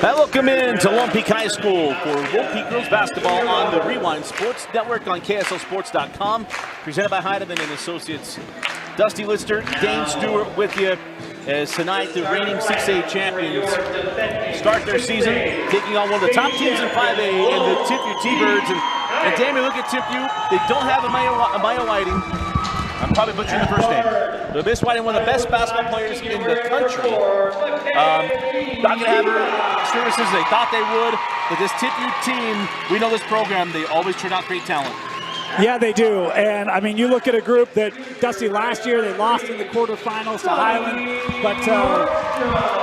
Welcome in to Lone Peak High School for Lone Peak girls basketball on the Rewind Sports Network on KSLSports.com. Presented by Heidemann and Associates. Dusty Lister, Dane Stewart with you as tonight the reigning 6A champions start their season taking on one of the top teams in 5A and the Timpview T-Birds. And Damien, look at Timpview. They don't have Amaya Whiting. I'm probably butchering the first name. But Miss Whiting, one of the best basketball players in the country. Not going to have her services they thought they would. But this Timpview team, we know this program, they always turn out great talent. Yeah, they do. And, I mean, you look at a group that, Dusty, last year they lost in the quarterfinals to Highland, but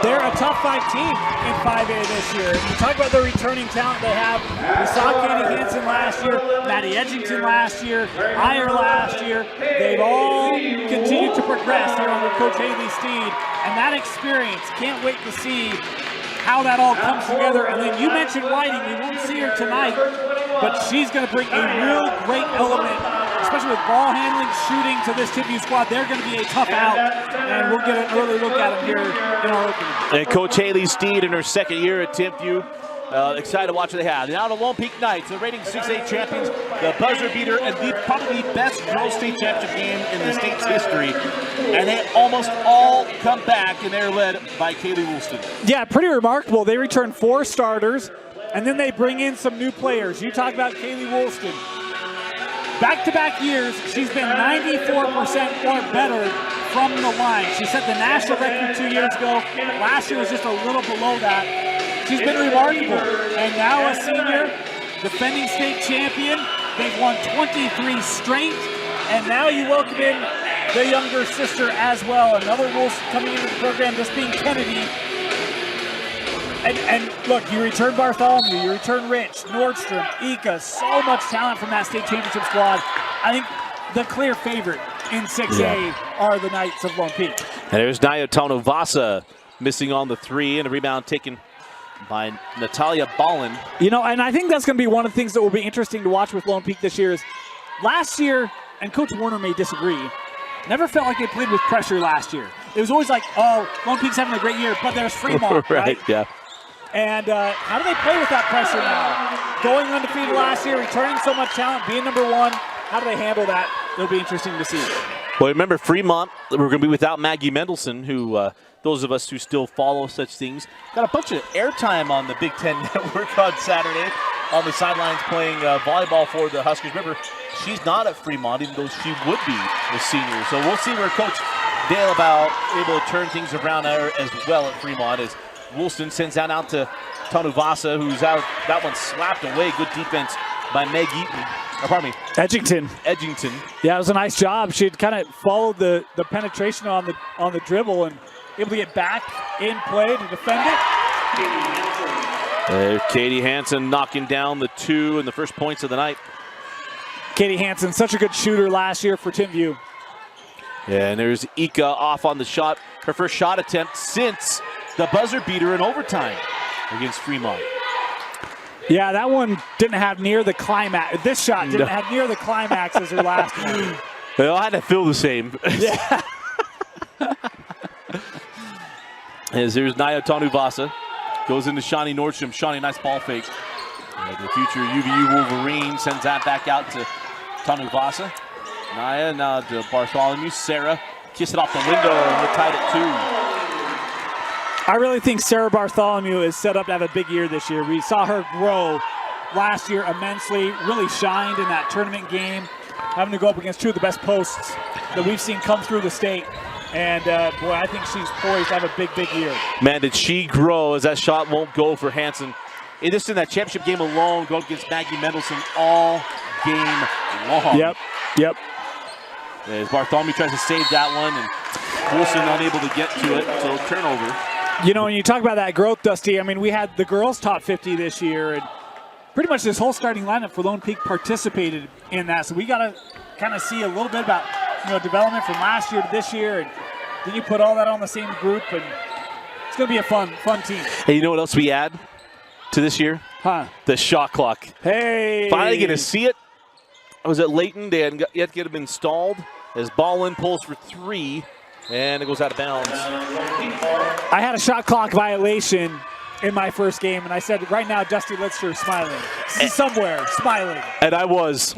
they're a tough fight team in 5A this year. You talk about the returning talent they have. We saw Katie Hansen last year, Maddie Edgington last year, Iyer last year. They've all continued to progress here under Coach Haley Steed, and that experience, can't wait to see how that all comes together. And then you mentioned Whiting. We won't see her tonight, but she's going to bring a real great element, especially with ball handling, shooting to this Timpview squad. They're going to be a tough out, and we'll get an early look at them here in our opening. And Coach Haley Steed in her second year at Timpview. Excited to watch what they have. Now the Lone Peak Knights, the reigning 6A champions, the buzzer beater, and probably the best girls state championship game in the state's history. And they almost all come back, and they're led by Kaylee Woolston. Yeah, pretty remarkable. They return 4 starters, and then they bring in some new players. You talk about Kaylee Woolston. Back-to-back years, she's been 94% or better from the line. She set the national record 2 years ago. Last year was just a little below that. She's been remarkable. And now a senior, defending state champion. They've won 23 straight. And now you welcome in the younger sister as well. Another Woolston coming into the program, this being Kennedy. And look, you return Bartholomew, you return Rich, Nordstrom, Ika, so much talent from that state championship squad. I think the clear favorite in 6A are the Knights of Lone Peak. And there's Naya Tonovasa missing on the 3, and a rebound taken by Natalia Ballin. You know, and I think that's going to be one of the things that will be interesting to watch with Lone Peak this year is last year, and Coach Warner may disagree, never felt like they played with pressure last year. It was always like, oh, Lone Peak's having a great year, but there's Fremont, right? Yeah. And how do they play with that pressure now? Going undefeated last year, returning so much talent, being number 1, how do they handle that? It'll be interesting to see. Well, remember Fremont, we're going to be without Maggie Mendelson, who those of us who still follow such things, got a bunch of airtime on the Big Ten Network on Saturday on the sidelines playing volleyball for the Huskers. Remember, she's not at Fremont, even though she would be a senior. So we'll see where Coach Dale about able to turn things around there as well at Fremont as Woolston sends that out to Tonovasa, who's out. That one slapped away. Good defense by Meg Eaton. Edgington. Yeah, it was a nice job. She had kind of followed the penetration on the dribble and able to get back in play to defend it. Katie Hansen knocking down the 2 and the first points of the night. Katie Hansen, such a good shooter last year for Timpview. Yeah, and there's Ika off on the shot. Her first shot attempt since the buzzer beater in overtime against Fremont. Yeah, that one didn't have near the climax. This shot didn't have near the climax as her last one. They all had to feel the same. Yeah. As there's Naya Tonovasa. Goes into Shawnee Nordstrom. Shawnee, nice ball fake. The future UVU Wolverine sends that back out to Tonovasa. Naya now to Bartholomew. Sarah kiss it off the window and we're tied at 2. I really think Sarah Bartholomew is set up to have a big year this year. We saw her grow last year immensely, really shined in that tournament game, having to go up against 2 of the best posts that we've seen come through the state. And, boy, I think she's poised to have a big, big year. Man, did she grow as that shot won't go for Hansen. Just in that championship game alone, go against Maggie Mendelson all game long. Yep. As Bartholomew tries to save that one, and Wilson unable to get to it, so turnover. You know, when you talk about that growth, Dusty, I mean, we had the girls top 50 this year, and pretty much this whole starting lineup for Lone Peak participated in that. So we got to kind of see a little bit about, development from last year to this year, and then you put all that on the same group, and it's going to be a fun team. Hey, you know what else we add to this year? Huh? The shot clock. Hey! Finally going to see it. I was at Layton. They hadn't yet to get him installed. As Ballin pulls for 3. And it goes out of bounds. I had a shot clock violation in my first game, and I said, right now, Dusty Litster is smiling. Somewhere, smiling. And I was.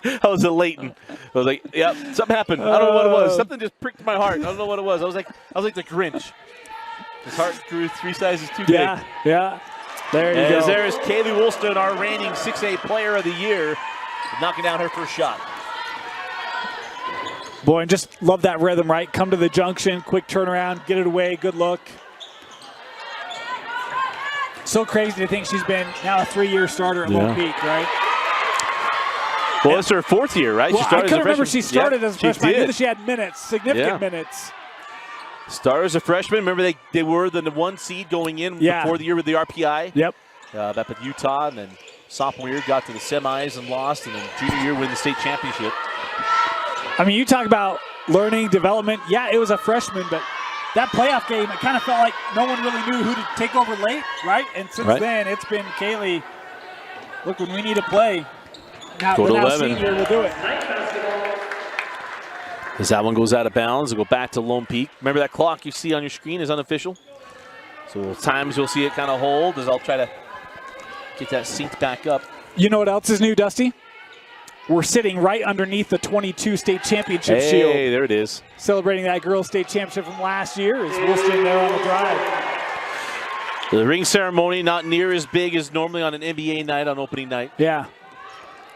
I was elating. I was like, "Yep, something happened. I don't know what it was. Something just pricked my heart. I don't know what it was. I was like the Grinch. His heart grew 3 sizes too big." Yeah. There you go. There is Kaylee Woolston, our reigning 6A Player of the Year, knocking down her first shot. Boy, and just love that rhythm, right? Come to the junction, quick turnaround, get it away, good look. So crazy to think she's been now a 3-year starter at Lone Peak, right? Well, it's her 4th year, right? Well, she started I couldn't remember she started as a freshman. Did. I knew that she had minutes, significant minutes. Started as a freshman. Remember, they were the 1 seed going in before the year with the RPI. Yep. Back with Utah, and then sophomore year got to the semis and lost, and then junior year win the state championship. I mean, you talk about learning, development. Yeah, it was a freshman, but that playoff game, it kind of felt like no one really knew who to take over late, right? And since then, it's been Kaylee. Look, when we need to play, now senior will do it. As that one goes out of bounds, it'll go back to Lone Peak. Remember that clock you see on your screen is unofficial? So times you'll see it kind of hold as I'll try to get that synced back up. You know what else is new, Dusty? We're sitting right underneath the 22 state championship shield. Hey, there it is. Celebrating that girls' state championship from last year. Is Woolston there on the drive? The ring ceremony not near as big as normally on an NBA night on opening night. Yeah.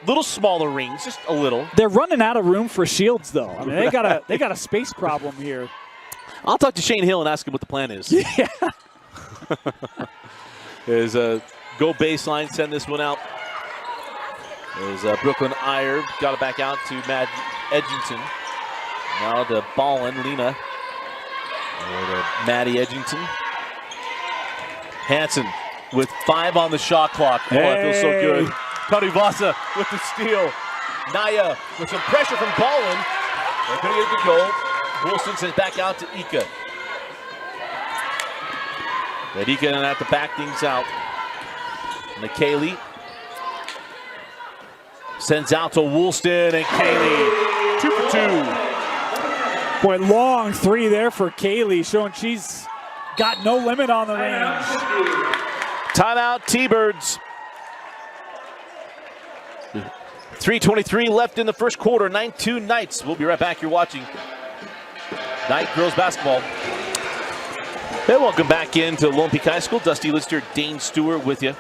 Little smaller rings, just a little. They're running out of room for shields, though. I mean, they got a space problem here. I'll talk to Shane Hill and ask him what the plan is. Yeah. There's a go baseline, send this one out. There's Brooklyn Iyer, got it back out to Mad Edgington. Now to Ballin, Lena. Or to Maddie Edgington. Hansen with 5 on the shot clock. Oh, that feels so good. Tarivasa with the steal. Naya with some pressure from Ballin. They're going to get a good goal. Wilson sends back out to Ika. But Ika going to have to back things out. And Kaylee sends out to Woolston, and Kaylee 2 for 2. Boy, long 3 there for Kaylee, showing she's got no limit on the range. Timeout, T-Birds. 3:23 left in the first quarter, 9-2 Knights. We'll be right back. You're watching Knight Girls Basketball. And welcome back into Lone Peak High School. Dusty Lister, Dane Stewart with you.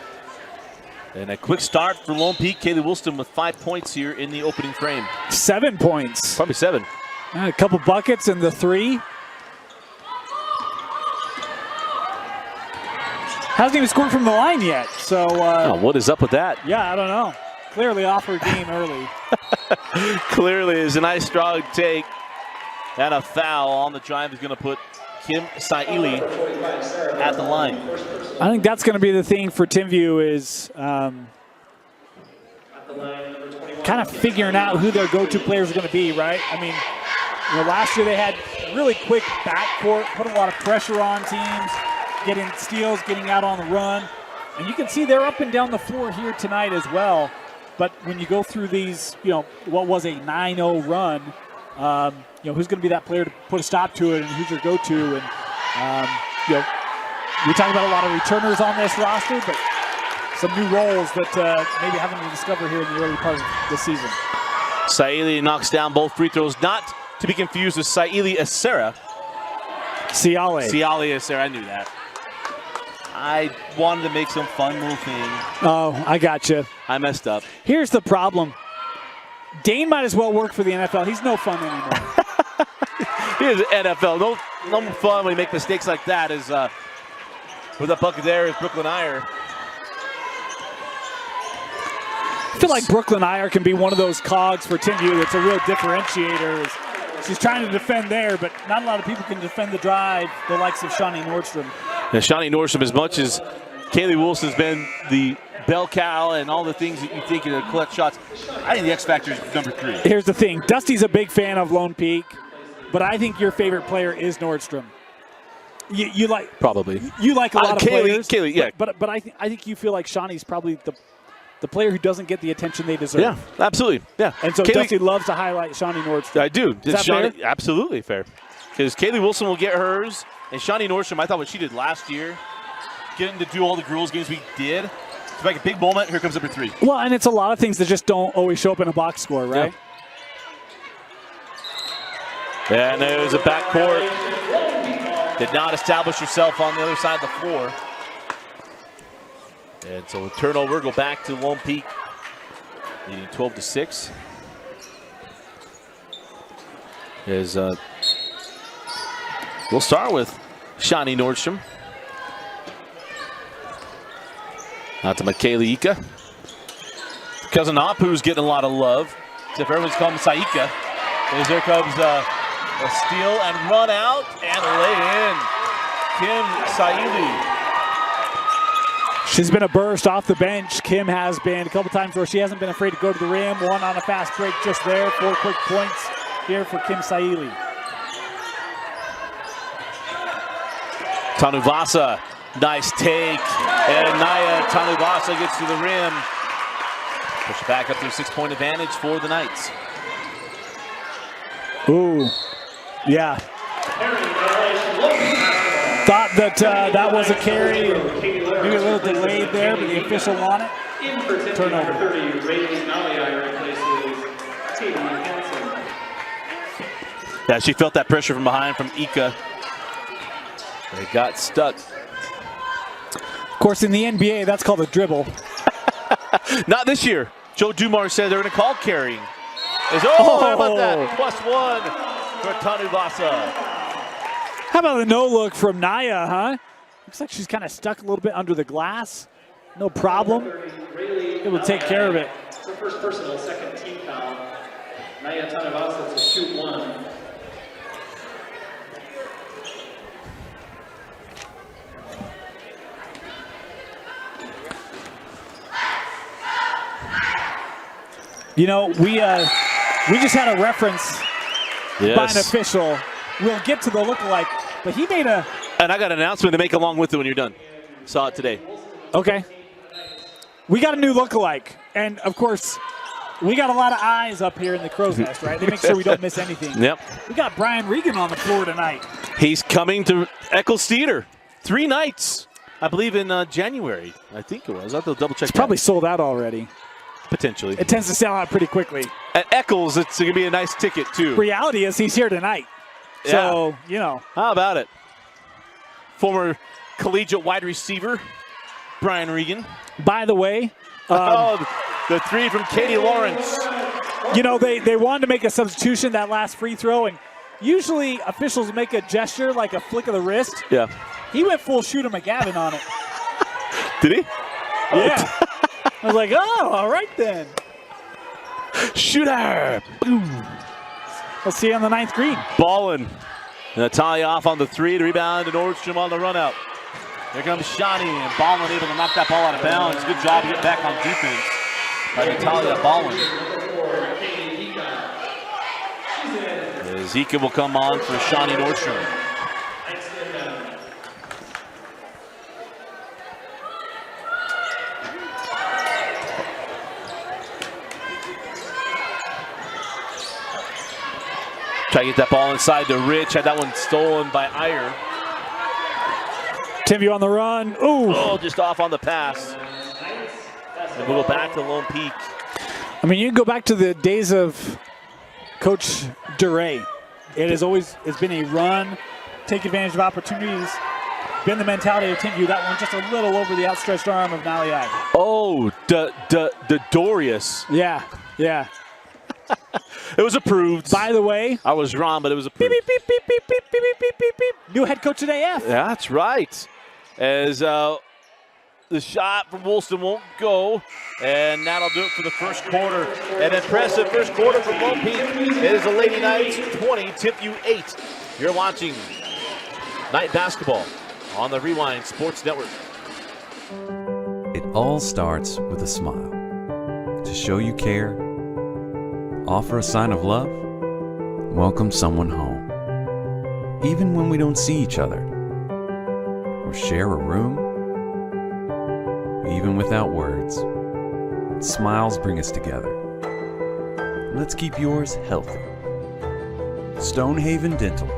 And a quick start for Lone Peak. Kaylee Woolston with 5 points here in the opening frame. 7 points. Probably 7. A couple buckets and the 3. Hasn't even scored from the line yet. So what is up with that? Yeah, I don't know. Clearly off her game early. Clearly is a nice strong take. And a foul on the drive is going to put Kim Saili at the line. I think that's going to be the thing for Timpview is kind of figuring out who their go-to players are going to be, right? I mean, last year they had really quick backcourt, put a lot of pressure on teams, getting steals, getting out on the run. And you can see they're up and down the floor here tonight as well. But when you go through these, what was a 9-0 run, who's going to be that player to put a stop to it and who's your go-to? And, we're talking about a lot of returners on this roster, but some new roles that maybe having to discover here in the early part of the season. Saili knocks down both free throws, not to be confused with Saili Acera. Ciale Acera, I knew that. I wanted to make some fun little thing. Oh, I got you. I messed up. Here's the problem. Dane might as well work for the NFL. He's no fun anymore. Here's the NFL. No fun when you make mistakes like that. Is with that bucket there is Brooklyn Iyer. I feel like Brooklyn Iyer can be one of those cogs for Timpview that's a real differentiator. She's trying to defend there, but not a lot of people can defend the drive, the likes of Shawnee Nordstrom. And Shawnee Nordstrom, as much as Kaylee Wilson's been the bell cow and all the things that you think in the clutch shots, I think the X factor is number 3. Here's the thing. Dusty's a big fan of Lone Peak, but I think your favorite player is Nordstrom. You like probably. You like a lot of players. Kaylee, yeah. But I think you feel like Shawnee's probably the player who doesn't get the attention they deserve. Yeah, absolutely. Yeah. And so Dusty loves to highlight Shawnee Nordstrom. I do. Is that fair? Absolutely fair. because Kaylee Wilson will get hers. And Shawnee Nordstrom, I thought what she did last year, getting to do all the girls' games we did, it's like a big moment. Here comes number 3. Well, and it's a lot of things that just don't always show up in a box score, right? Yeah. And there's a backcourt. Did not establish herself on the other side of the floor. And so a turnover, go back to Lone Peak, leading 12-6. We'll start with Shawnee Nordstrom. Out to Michaela Ika. Cousin Apu's getting a lot of love. Except everyone's calling him Saika. As there comes a steal and run out and lay in. Kim Saili. She's been a burst off the bench. Kim has been a couple times where she hasn't been afraid to go to the rim. One on a fast break just there. 4 quick points here for Kim Saili. Tanuvasa, nice take. And Naya Tanuvasa gets to the rim. Push it back up to a 6-point advantage for the Knights. Ooh, yeah. Thought that that was a carry. Maybe a little delayed there, but the official won it. Turnover. Yeah, she felt that pressure from behind from Ika. They got stuck. Of course, in the NBA, that's called a dribble. Not this year. Joe Dumars said they're going to call carrying. How about that? +1 for Tanuvasa. How about the no look from Naya, huh? Looks like she's kind of stuck a little bit under the glass. No problem. Able to take care of it. It's her first personal, second team foul. Naya Tanuvasa to shoot 1. You know, we just had a reference by an official. We'll get to the lookalike, but he made a... And I got an announcement to make along with it when you're done. Saw it today. Okay. We got a new lookalike. And, of course, we got a lot of eyes up here in the crow's nest, right? They make sure we don't miss anything. Yep. We got Brian Regan on the floor tonight. He's coming to Eccles Theater. 3 nights, I believe, in January. I think it was. I'll have to double check. It's probably sold out already. Potentially. It tends to sell out pretty quickly. At Eccles, it's going to be a nice ticket, too. Reality is he's here tonight. Yeah. So, you know. How about it? Former collegiate wide receiver, Brian Regan. By the way. The 3 from Katie Lawrence. You know, they wanted to make a substitution that last free throw, and usually officials make a gesture like a flick of the wrist. Yeah. He went full Shooter McGavin on it. Did he? Yeah. I was like, oh, all right then. Shooter. Boom. We'll see you on the 9th green. Ballin. Natalia off on the 3 to rebound, and Nordstrom on the run out. Here comes Shawnee, and Ballin able to knock that ball out of bounds. Good job to get back on defense by Natalia Ballin. Zika will come on for Shawnee Nordstrom. Try to get that ball inside to Rich. Had that one stolen by Iyer. Timpview on the run. Ooh. Oh, just off on the pass. And we'll go back to Lone Peak. I mean, you can go back to the days of Coach DeRay. It has always been a run, take advantage of opportunities. Been the mentality of Timpview. That one just a little over the outstretched arm of Naliai. Oh, Dorius. Yeah, yeah. It was approved. By the way, I was wrong, but it was approved. Beep, beep, beep, beep, beep, beep, beep, beep, beep, beep. New head coach at AF. Yeah, that's right. As the shot from Woolston won't go, and that'll do it for the first quarter. An impressive first quarter from Lone Peak. It is the Lady Knights 20, Timpview 8. You're watching Night Basketball on the Rewind Sports Network. It all starts with a smile. To show you care, offer a sign of love, welcome someone home. Even when we don't see each other, or share a room, even without words, smiles bring us together. Let's keep yours healthy. Stonehaven Dental.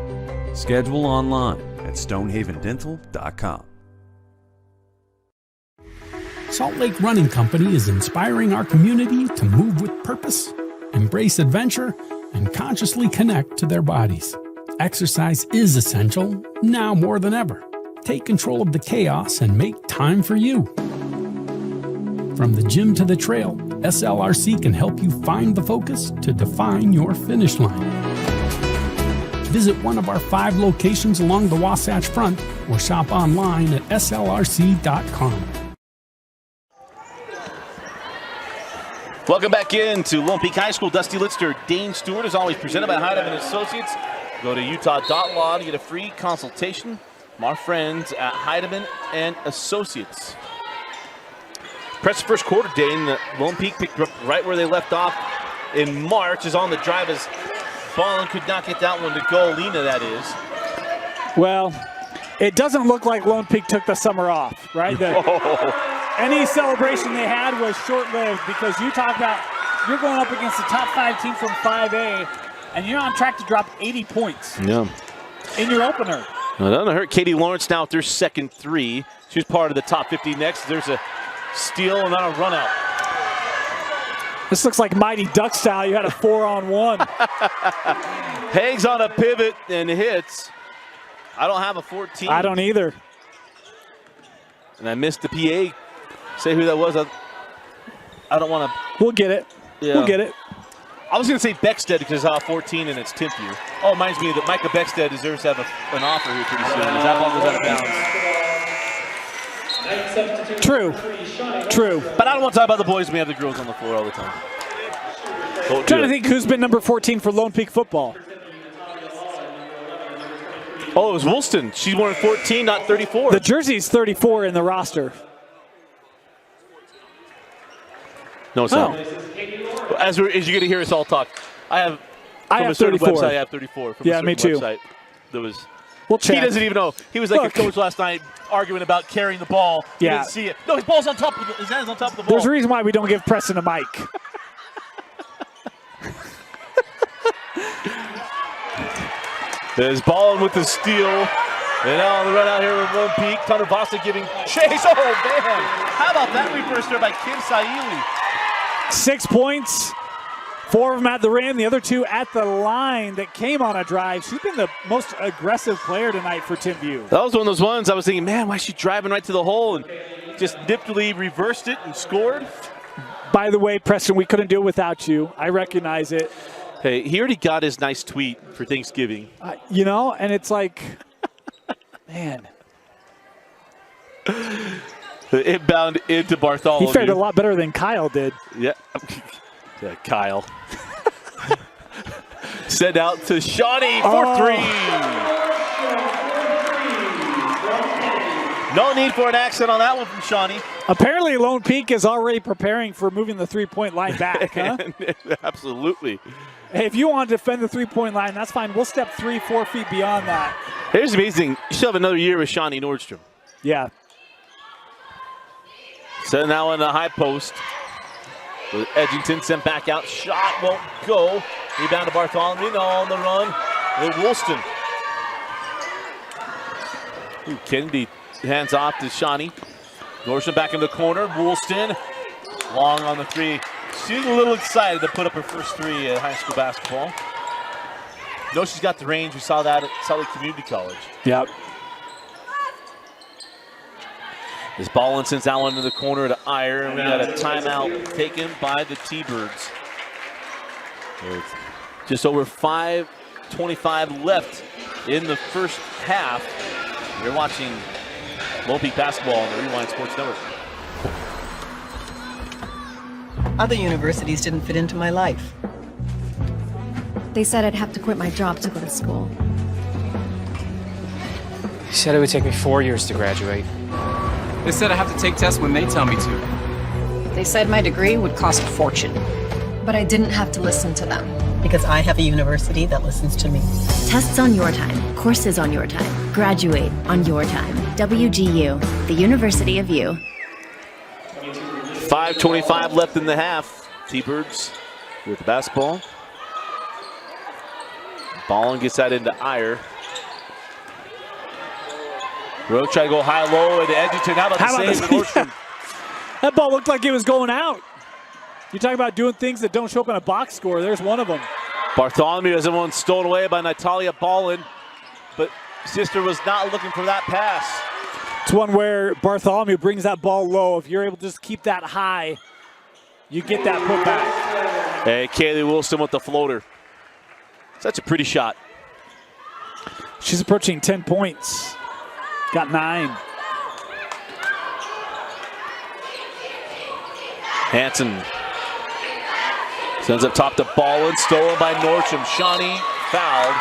Schedule online at stonehavendental.com. Salt Lake Running Company is inspiring our community to move with purpose, embrace adventure, and consciously connect to their bodies. Exercise is essential now more than ever. Take control of the chaos and make time for you. From the gym to the trail, SLRC can help you find the focus to define your finish line. Visit one of our 5 locations along the Wasatch Front or shop online at slrc.com. Welcome back into Lone Peak High School. Dusty Litster, Dane Stewart, is always presented by Heidemann Associates. Go to utah.law to get a free consultation from our friends at Heidemann and Associates. Press first quarter, Dane. Lone Peak picked up right where they left off in March. Is on the drive as Ballin could not get that one to go. Lena, that is. Well, it doesn't look like Lone Peak took the summer off, right? Any celebration they had was short-lived because you talk about you're going up against the top 5 team from 5A, and you're on track to drop 80 points in your opener. Well, that doesn't hurt. Katie Lawrence now with their second 3. She's part of the top 50 next. There's a steal and not a run out. This looks like Mighty Duck style. You had a 4-on-1. Hags on a pivot and hits. I don't have a 14. I don't either. And I missed the PA. Say who that was. I don't want to. We'll get it. Yeah. We'll get it. I was going to say Beckstead because it's 14 and it's Timpview. Oh, it reminds me that Micah Beckstead deserves to have an offer here pretty soon. As that ball goes out of bounds. True. True. But I don't want to talk about the boys when we have the girls on the floor all the time. Trying to think who's been number 14 for Lone Peak football. Oh, it was Woolston. She's wearing 14, not 34. The jersey's 34 in the roster. No, it's not. As you're going to hear us all talk, I have 34. Website, I have 34. From yeah, me too. Website, there was. We'll check. He doesn't even know. He was like a coach last night arguing about carrying the ball. He didn't see it. No, his ball's on top of his hand's on top of the ball. There's a reason why we don't give Preston a mic. There's Ballin with the steal. And now on the run out here with Lone Peak. Thunder Vasa giving chase. Oh, man. How about that reverse there by Kim Saili? 6 points. 4 of them at the rim, the other 2 at the line that came on a drive. She's been the most aggressive player tonight for Timpview. That was one of those ones I was thinking, man, why is she driving right to the hole and just nippily reversed it and scored? By the way, Preston, we couldn't do it without you. I recognize it. Hey, he already got his nice tweet for Thanksgiving. You know, and it's like, man. Inbound into Bartholomew. He fared a lot better than Kyle did. Yeah. Yeah, Kyle. Send out to Shawnee for 3. No need for an accent on that one from Shawnee. Apparently Lone Peak is already preparing for moving the three-point line back, huh? Absolutely. Hey, if you want to defend the three-point line, that's fine. We'll step 3-4 feet beyond that. Here's the amazing. You still have another year with Shawnee Nordstrom. Yeah. So now in the high post. With Edgington sent back out. Shot won't go. Rebound to Bartholomew. No, on the run with Woolston. Kennedy hands off to Shawnee. Nordstrom back in the corner. Woolston long on the 3. She's a little excited to put up her first 3 at high school basketball. No, she's got the range. We saw that at Salt Lake Community College. Yep. This ball sends that one to the corner to Iyer, and we got a timeout taken by the T-Birds. Just over 5:25 left in the first half. You're watching Lone Peak basketball on the Rewind Sports Network. Other universities didn't fit into my life. They said I'd have to quit my job to go to school. They said it would take me 4 years to graduate. They said I have to take tests when they tell me to. They said my degree would cost a fortune. But I didn't have to listen to them. Because I have a university that listens to me. Tests on your time, courses on your time, graduate on your time. WGU, the University of You. 5:25 left in the half. T-Birds with the basketball. Ballin gets that into Iyer. Rowe tried to go high-low at Edgerton. How about the save? Nordstrom? That ball looked like it was going out. You're talking about doing things that don't show up in a box score. There's one of them. Bartholomew has one stolen away by Natalia Ballin, but Sister was not looking for that pass. It's one where Bartholomew brings that ball low. If you're able to just keep that high, you get that put back. Hey, Kaylee Wilson with the floater. Such a pretty shot. She's approaching 10 points. Got 9. Hanson sends up top to Ballin, stolen by Nordstrom. Shawnee fouled.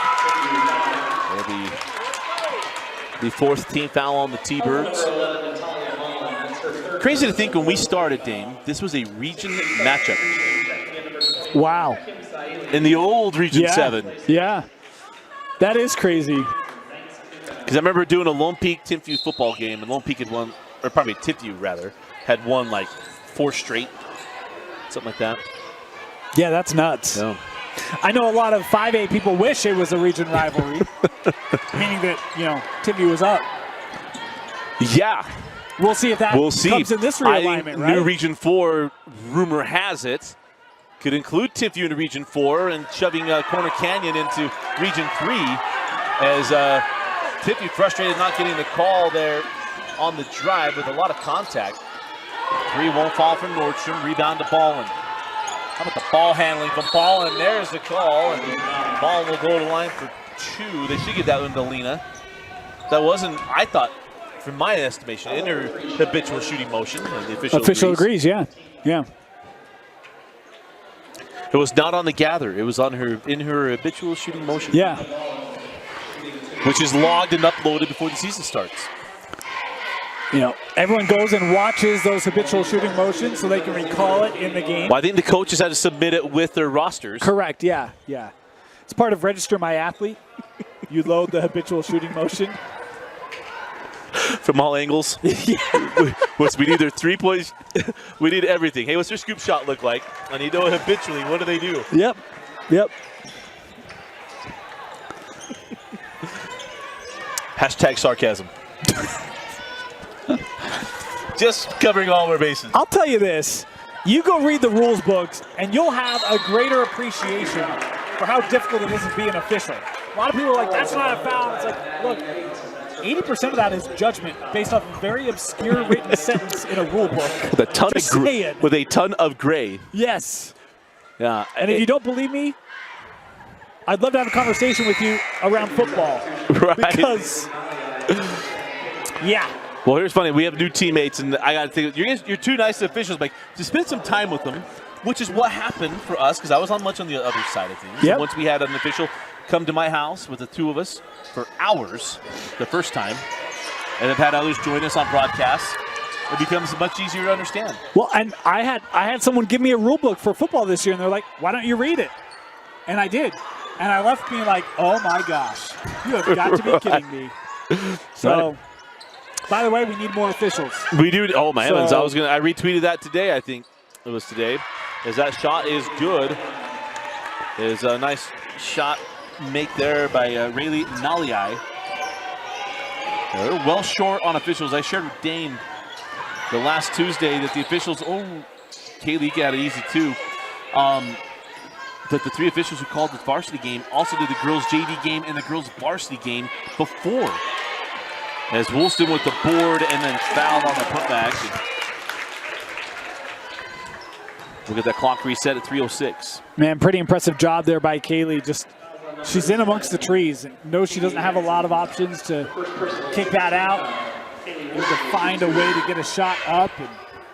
The 4th team foul on the T-Birds. Crazy to think when we started, Dane, this was a region matchup. Wow. In the old Region 7. Yeah. That is crazy. Because I remember doing a Lone Peak Timpview football game, and Lone Peak had won, or probably Timpview rather, had won like 4 straight, something like that. Yeah, that's nuts. Yeah. I know a lot of 5A people wish it was a region rivalry, meaning that, Timpview was up. Yeah. We'll see if that comes in this realignment, right? New Region 4, rumor has it, could include Timpview into Region 4 and shoving Corner Canyon into Region 3 as Timpview frustrated not getting the call there on the drive with a lot of contact. 3 won't fall from Nordstrom. Rebound to Ballin. How about the ball handling from Ballin? There's the call, and Ballin will go to the line for 2. They should get that one to Lena. That wasn't, I thought, from my estimation, in her habitual shooting motion. And the official agrees, yeah. Yeah. It was not on the gather. It was on her in her habitual shooting motion. Yeah. Which is logged and uploaded before the season starts. Everyone goes and watches those habitual shooting motions so they can recall it in the game. Well, I think the coaches had to submit it with their rosters. Correct, yeah. It's part of Register My Athlete. You load the habitual shooting motion. From all angles. We need their 3 points. We need everything. Hey, what's their scoop shot look like? I need to know habitually. What do they do? Yep. Hashtag sarcasm. Just covering all our bases. I'll tell you this. You go read the rules books, and you'll have a greater appreciation for how difficult it is to be an official. A lot of people are like, that's not a foul. It's like, look, 80% of that is judgment based off a very obscure written sentence in a rule book. With a ton of gray. Yes. Yeah. And if you don't believe me, I'd love to have a conversation with you around football. Right. Because, yeah. Well, here's funny. We have new teammates, and I got to think, you're too nice to officials. Like, to spend some time with them, which is what happened for us, because I was much on the other side of things. Yep. And once we had an official come to my house with the 2 of us for hours the first time, and have had others join us on broadcasts, it becomes much easier to understand. Well, and I had someone give me a rule book for football this year, and they're like, why don't you read it? And I did. And I left being like, oh, my gosh. You have got to be kidding me. So, right. By the way, we need more officials. We do. Oh, my heavens. I retweeted that today, I think it was today. As that shot is good. It is a nice shot make there by Rayleigh Naliai. They're well short on officials. I shared with Dane the last Tuesday that the officials, Kaylee got it easy too, that the 3 officials who called the varsity game also did the girls' JV game and the girls' varsity game before. As Woolston with the board and then fouled on the putback. Look at that clock reset at 3:06. Man, pretty impressive job there by Kaylee. Just, she's in amongst the trees and knows she doesn't have a lot of options to kick that out. Able to find a way to get a shot up and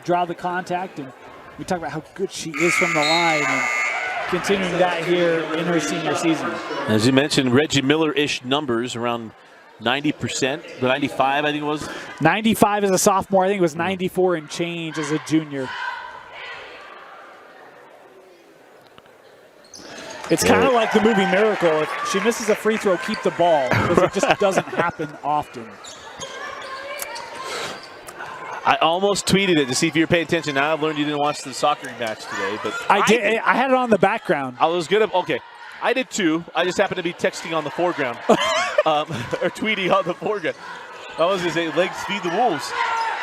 draw the contact. And we talk about how good she is from the line and continuing that here in her senior season. As you mentioned, Reggie Miller-ish numbers around 90%, the 95 I think it was. 95 as a sophomore. I think it was 94 and change as a junior. It's kind of like the movie Miracle. If she misses a free throw, keep the ball, because it just doesn't happen often. I almost tweeted it to see if you were paying attention. Now I've learned you didn't watch the soccer match today, but I did. I had it on the background. I was good. Okay, I did too. I just happened to be texting on the foreground, or tweeting on the foreground. I was going to say, legs feed the wolves.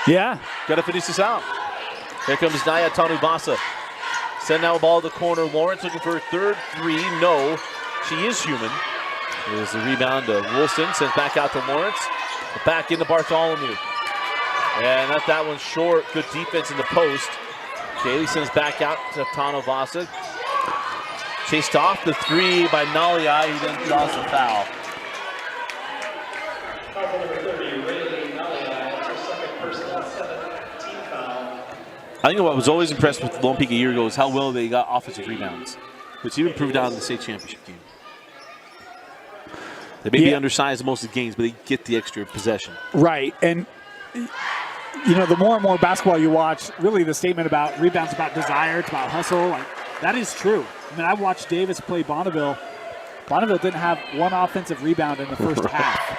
Yeah. Got to finish this out. Here comes Naya Tanubasa. Send now ball to the corner. Lawrence looking for her third three. No, she is human. There's the rebound to Wilson. Sends back out to Lawrence. Back into Bartholomew. And that one's short. Good defense in the post. Kaylee sends back out to Tanubasa. Chased off the three by Nalia. He then draws the foul. Foul number 30, Rayleigh Nalia. That's her second personal, 7th team foul. I think what I was always impressed with Lone Peak a year ago is how well they got offensive rebounds, which even proved out in the state championship game. They may be undersized in most of the games, but they get the extra possession. Right, and you know, the more and more basketball you watch, really the statement about rebounds, about desire, it's about hustle, like that is true. I mean, I watched Davis play Bonneville. Bonneville didn't have one offensive rebound in the first half,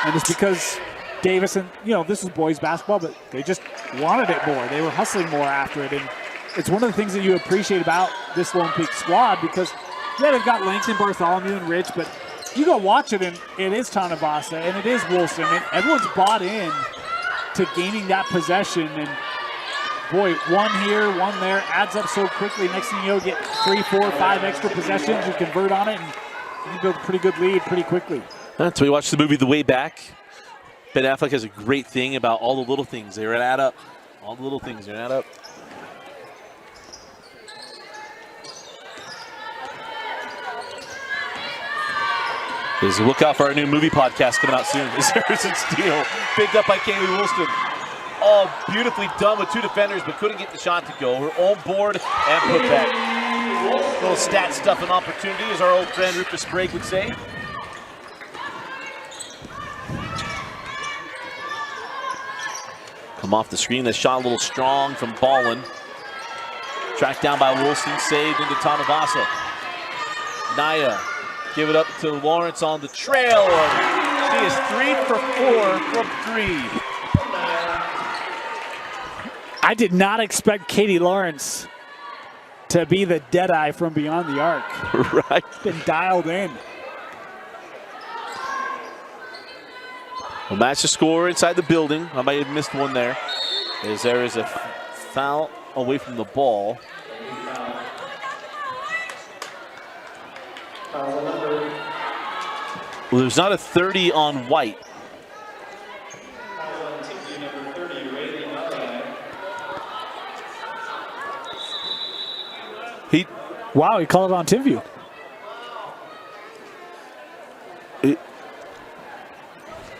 and it's because Davis and, you know, this is boys basketball, but they just wanted it more. They were hustling more after it, and it's one of the things that you appreciate about this Lone Peak squad because, yeah, they've got Langston, Bartholomew, and Rich, but you go watch it, and it is Tanubasa, and it is Wilson, and everyone's bought in to gaining that possession, and boy, one here, one there, adds up so quickly. Next thing you know, get 3, 4, 5 extra possessions, you convert on it, and you build a pretty good lead pretty quickly. That's why we watched the movie The Way Back. Ben Affleck has a great thing about all the little things. They add up. All the little things, they add up. Look out for our new movie podcast coming out soon. Is Harrison Steele, picked up by Kaylee Woolston. All beautifully done with two defenders, but couldn't get the shot to go. Her own board and put back. Little stat stuff and opportunity, as our old friend Rufus Sprague would say. Come off the screen, that shot a little strong from Ballin. Tracked down by Wilson, saved into Tanubasa. Naya, give it up to Lawrence on the trail. She is 3 for 4 from 3. I did not expect Katie Lawrence to be the deadeye from beyond the arc. Right. Been dialed in. We'll match the score inside the building. I might have missed one there. As there is a foul away from the ball. Well, there's not a 30 on White. Wow, he called it on Timpview.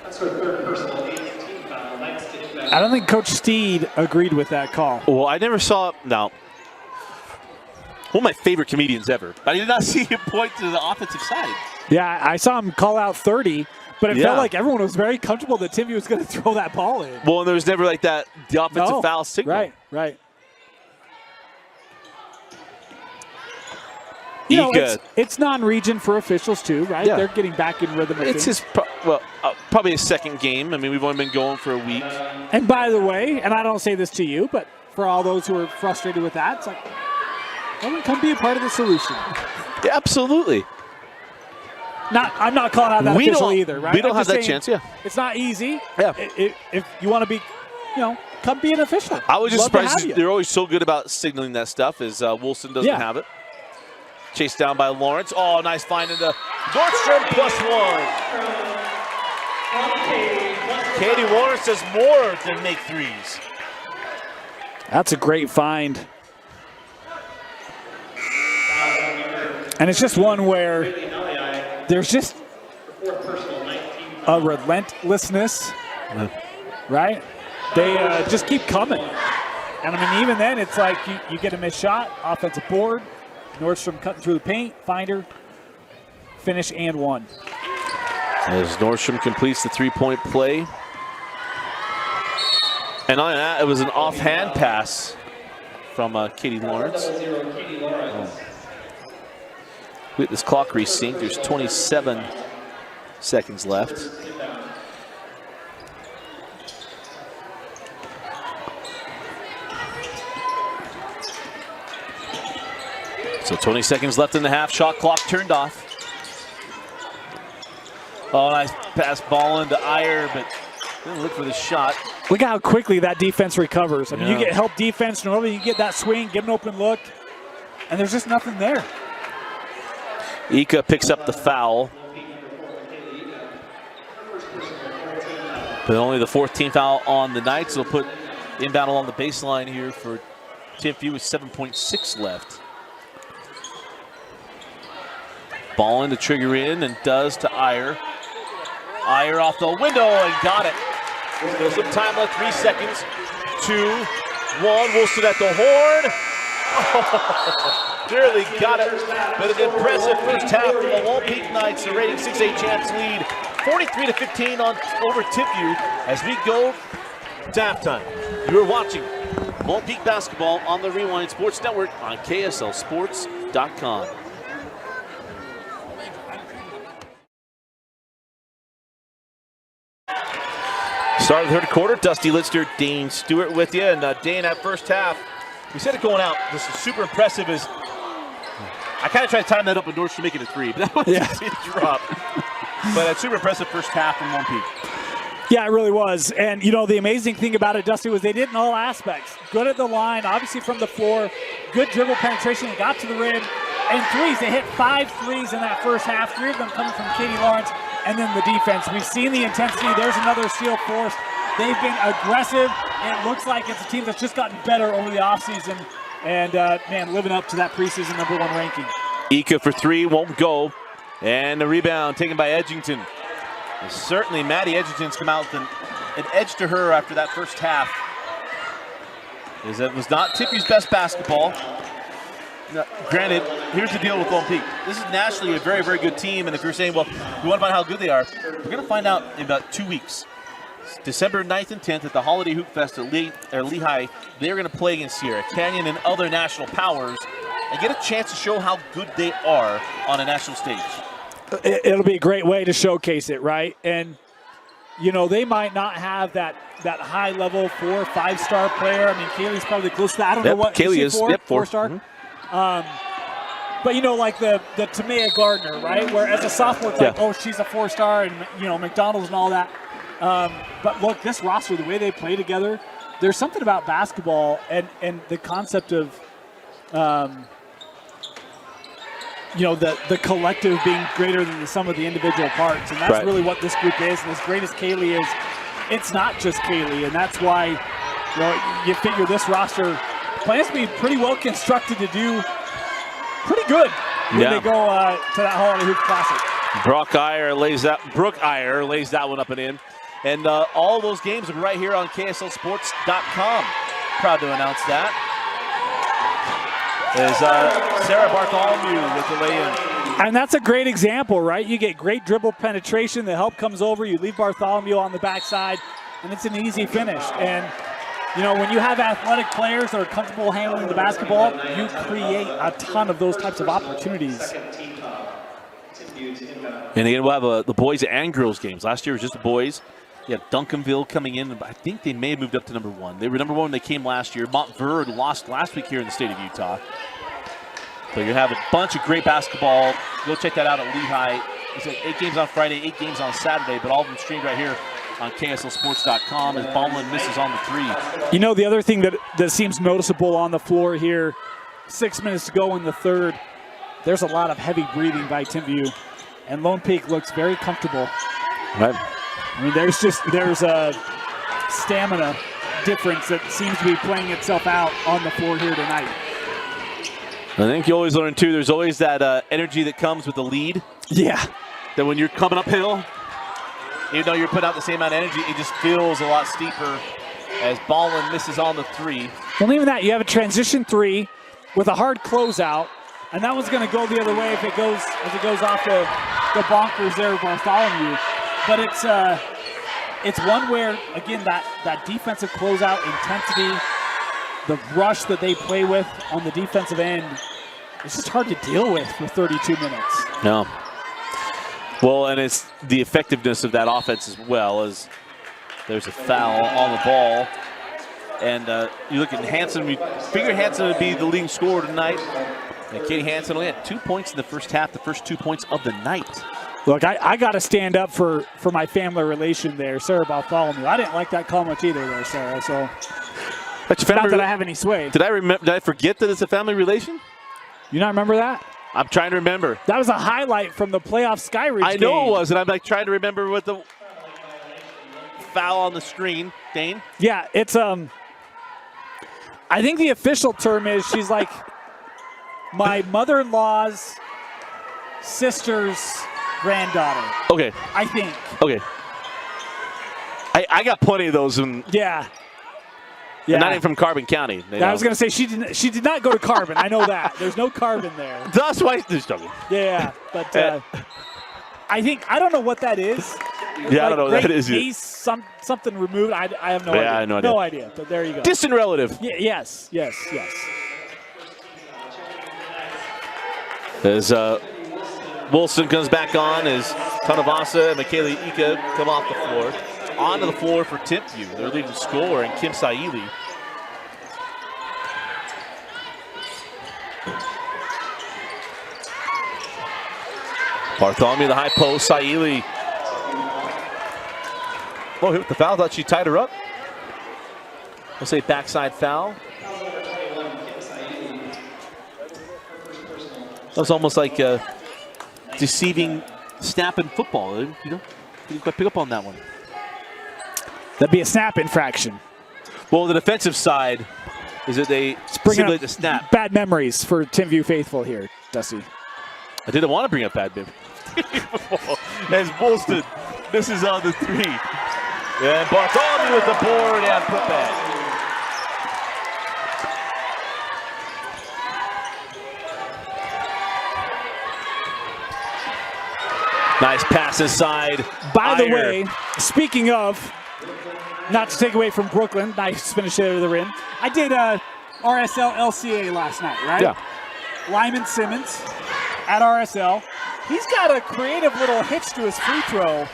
That's her third personal 8th team foul. Next to him. I don't think Coach Steed agreed with that call. Well, I never saw, now, one of my favorite comedians ever. I did not see him point to the offensive side. Yeah, I saw him call out 30, but it felt like everyone was very comfortable that Timpview was going to throw that ball in. Well, and there was never like that, the offensive foul signal. Right. You know, it's non-region for officials too, right? Yeah. They're getting back in rhythm. It's his, probably his second game. I mean, we've only been going for a week. And by the way, and I don't say this to you, but for all those who are frustrated with that, it's like, well, come be a part of the solution. Yeah, absolutely. I'm not calling out that official either, right? We don't have that chance, yeah. It's not easy. Yeah. If you want to be, come be an official. I was just surprised they're always so good about signaling that stuff, as Wilson doesn't have it. Chased down by Lawrence. Oh, nice find into Nordstrom +1. Katie Lawrence does more than make threes. That's a great find. And it's just one where there's just a relentlessness, right? They just keep coming. And I mean, even then, it's like you get a missed shot, offensive board. Nordstrom cutting through the paint, find her, finish, and one. As Nordstrom completes the three-point play. And on that, it was an offhand pass from Katie Lawrence. With this clock resync, there's 27 seconds left. So 20 seconds left in the half. Shot clock turned off. Oh, nice pass ball into Iyer, but Gonna look for the shot. Look how quickly that defense recovers. I mean, Yeah. you get help defense, normally you get that swing, get an open look, and there's just nothing there. Ika picks up the foul. But only the 14th team foul on the night, so they'll put inbound along the baseline here for Timpview with 7.6 left. Ball in to trigger in and does to Iyer. Iyer off the window and got it. Still some time left, 3 seconds. 2, 1, Woolston at the horn. Clearly got it. But an impressive first half for the Lone Peak Knights. The rating 6A champs lead 43-15 over Timpview as we go to halftime. You are watching Lone Peak basketball on the Rewind Sports Network on KSLSports.com. Start of the third quarter, Dusty Litster, Dane Stewart with you. And Dane, that first half, we said it going out, this is super impressive as I kind of tried to time that up with Nordstrom making a 3, but that was a drop. But it's super impressive first half from Lone Peak. Yeah, it really was. And, you know, the amazing thing about it, Dusty, was they did in all aspects. Good at the line, obviously from the floor, good dribble penetration, got to the rim, and threes. They hit 5 threes in that first half, 3 of them coming from Katie Lawrence, and then the defense. We've seen the intensity. There's another steal forced. They've been aggressive. It looks like it's a team that's just gotten better over the offseason. And, man, living up to that preseason #1 ranking. Ika for 3, won't go. And the rebound taken by Edgington. And certainly Maddie Edgington's come out with an edge to her after that first half. As it was not Tippy's best basketball. Now, granted, here's the deal with Lone Peak. This is nationally a very, very good team. And if you're saying, well, we want to find out how good they are, we're going to find out in about 2 weeks. December 9th and 10th at the Holiday Hoop Fest at Lehigh, they're going to play against Sierra Canyon and other national powers and get a chance to show how good they are on a national stage. It'll be a great way to showcase it, right? And, you know, they might not have that high-level 4- or 5-star player. I mean, Kaylee's probably close to that. I don't know what. Kaylee is 4-star. But, you know, like the Tamea Gardner, right? Where as a sophomore, it's like, oh, she's a 4-star, and, you know, McDonald's and all that. But look, this roster, the way they play together, there's something about basketball and the concept of, you know, the collective being greater than the sum of the individual parts. And that's really what this group is. And as great as Kaylee is, it's not just Kaylee. And that's why, you know, you figure this roster plans to be pretty well constructed to do pretty good when they go to that Holiday Hoop Classic. Brooke Iyer lays that one up and in. And all those games are right here on KSLSports.com. Proud to announce that. Is Sarah Bartholomew with the lay-in. And that's a great example, right? You get great dribble penetration. The help comes over. You leave Bartholomew on the backside, and it's an easy finish. And, you know, when you have athletic players that are comfortable handling the basketball, you create a ton of those types of opportunities. And again, we'll have the boys and girls games. Last year was just the boys. You have Duncanville coming in. I think they may have moved up to #1. They were #1 when they came last year. Montverde lost last week here in the state of Utah. So you have a bunch of great basketball. Go check that out at Lehigh. It's 8 games on Friday, 8 games on Saturday, but all of them streamed right here on KSLSports.com as Baumlin misses on the 3. You know, the other thing that seems noticeable on the floor here, 6 minutes to go in the third, there's a lot of heavy breathing by Timpview, and Lone Peak looks very comfortable. Right. I mean, there's a stamina difference that seems to be playing itself out on the floor here tonight. I think you always learn, too, there's always that energy that comes with the lead. Yeah. That when you're coming uphill, even though you're putting out the same amount of energy, it just feels a lot steeper as Ballin misses on the 3. Well, even that, you have a transition 3 with a hard closeout, and that one's going to go the other way if it goes off the bonkers there, Bartholomew. But it's one where, again, that defensive closeout intensity, the rush that they play with on the defensive end, it's just hard to deal with for 32 minutes. No. Well, and it's the effectiveness of that offense as well, as there's a foul on the ball. And you look at Hanson, we figure Hanson would be the leading scorer tonight. And Katie Hanson only had 2 points in the first half, the first 2 points of the night. Look, I got to stand up for my family relation there, Sarah Bartholomew. I didn't like that call much either there, Sarah. So That's your not that I have any sway. Did I forget that it's a family relation? You not remember that? I'm trying to remember. That was a highlight from the playoff Skyridge game. I know it was, and I'm like trying to remember what the foul on the screen, Dane. Yeah, it's I think the official term is she's like my mother-in-law's sister's granddaughter. Okay. I think. Okay. I got plenty of those in. Yeah. Yeah. Not even from Carbon County. I was going to say she did not go to Carbon. I know that. There's no Carbon there. That's why just joking. Yeah, but I don't know what that is. Yeah, I don't know what that is. Something removed. I have no idea. I have no idea. No idea, but there you go. Distant relative. Yes. As Wilson comes back on, as Tanavasa and Michaela Ika come off the floor. Onto the floor for Timpview, their leading scorer, and Kim Saili. Bartholomew, the high post, Saili. Oh, hit with the foul. Thought she tied her up. We'll say backside foul. That was almost like a deceiving snap in football. You know, didn't quite pick up on that one. That'd be a snap infraction. Well, the defensive side is that they simulate the snap. Bad memories for Timpview faithful here, Dusty. I didn't want to bring up bad memories. As Woolston misses on the three. And Bartholomew with the board and putback. Nice pass inside. By the way, speaking of, not to take away from Brooklyn, nice finish out of the rim. I did RSL LCA last night, right? Yeah. Lyman Simmons at RSL. He's got a creative little hitch to his free throw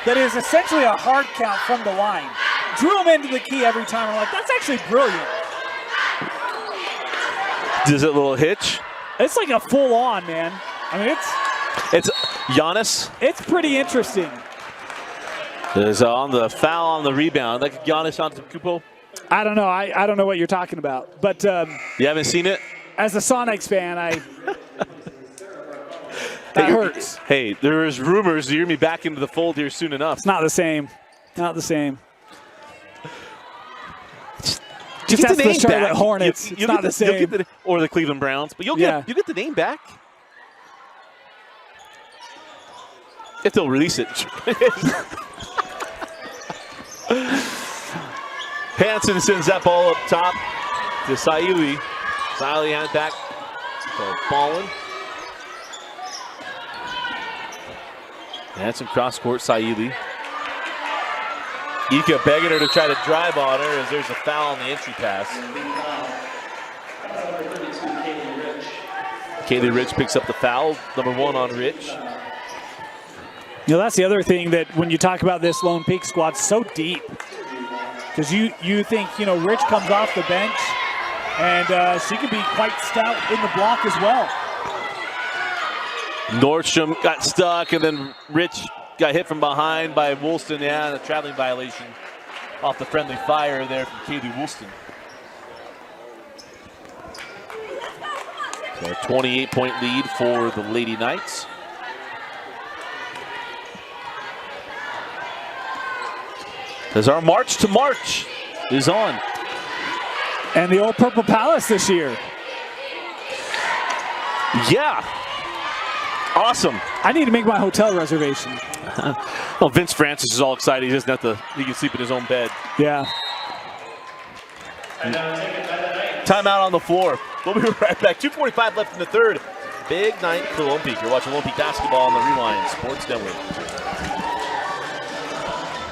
that is essentially a hard count from the line. Drew him into the key every time. I'm like, that's actually brilliant. Does it a little hitch? It's like a full on, man. I mean, it's Giannis. It's pretty interesting. Is on the foul on the rebound. Like Giannis on Kupo. I don't know. I don't know what you're talking about. But you haven't seen it? As a Sonics fan, that hurts. Hey, there's rumors you're going to be back into the fold here soon enough. It's not the same. Not the same. Just ask the Charlotte Hornets. It's not the same. Or the Cleveland Browns. But you'll get the name back. If they'll release it. Hansen sends that ball up top to Saili. Saili hands back to Ballin. Hansen cross court, Saili. Ika begging her to try to drive on her as there's a foul on the entry pass. Kaylee Rich picks up the foul, number 1 on Rich. You know, that's the other thing that when you talk about this Lone Peak squad, so deep. Because you think, Rich comes off the bench, and she can be quite stout in the block as well. Nordstrom got stuck, and then Rich got hit from behind by Woolston. Yeah, a traveling violation off the friendly fire there from Kaylee Woolston. So a 28-point lead for the Lady Knights. As our March to March is on. And the old Purple Palace this year. Yeah. Awesome. I need to make my hotel reservation. Well, Vince Francis is all excited. He doesn't have to, he can sleep in his own bed. Yeah. Timeout on the floor. We'll be right back. 2:45 left in the third. Big night for Lone Peak. You're watching Lone Peak basketball on the Rewind Sports Network.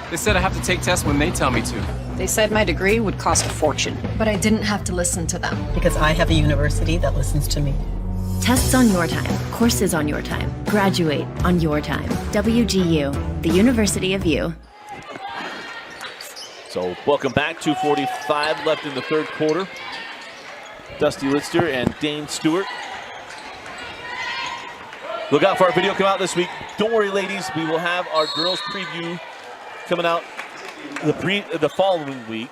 They said I have to take tests when they tell me to. They said my degree would cost a fortune, but I didn't have to listen to them. Because I have a university that listens to me. Tests on your time, courses on your time, graduate on your time. WGU, the University of You. So welcome back. 2:45 left in the third quarter. Dusty Lister and Dane Stewart. Look out for our video come out this week. Don't worry, ladies. We will have our girls preview coming out the following week.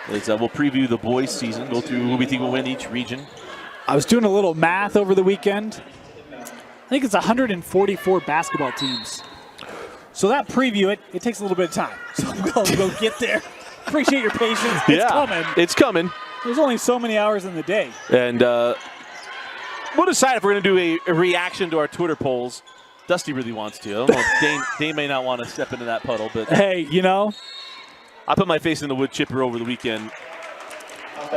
We'll preview the boys season, go through who we think will win each region. I was doing a little math over the weekend. I think it's 144 basketball teams. So that preview, it takes a little bit of time. So we'll get there. Appreciate your patience. It's coming. It's coming. There's only so many hours in the day. And we'll decide if we're going to do a reaction to our Twitter polls. Dusty really wants to. I don't know. Dane may not want to step into that puddle, but hey, you know, I put my face in the wood chipper over the weekend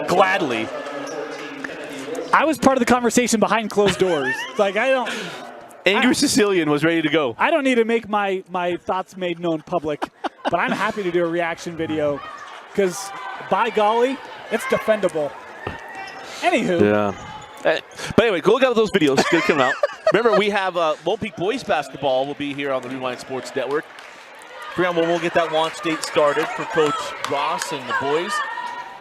gladly. I was part of the conversation behind closed doors. Like Angry Sicilian was ready to go. I don't need to make my thoughts made known public, but I'm happy to do a reaction video because, by golly, it's defendable. Anywho. Yeah. But anyway, go look out those videos. It's going to come out. Remember, we have Lone Peak boys basketball will be here on the Rewind Sports Network. Figure out when we'll get that launch date started for Coach Ross and the boys.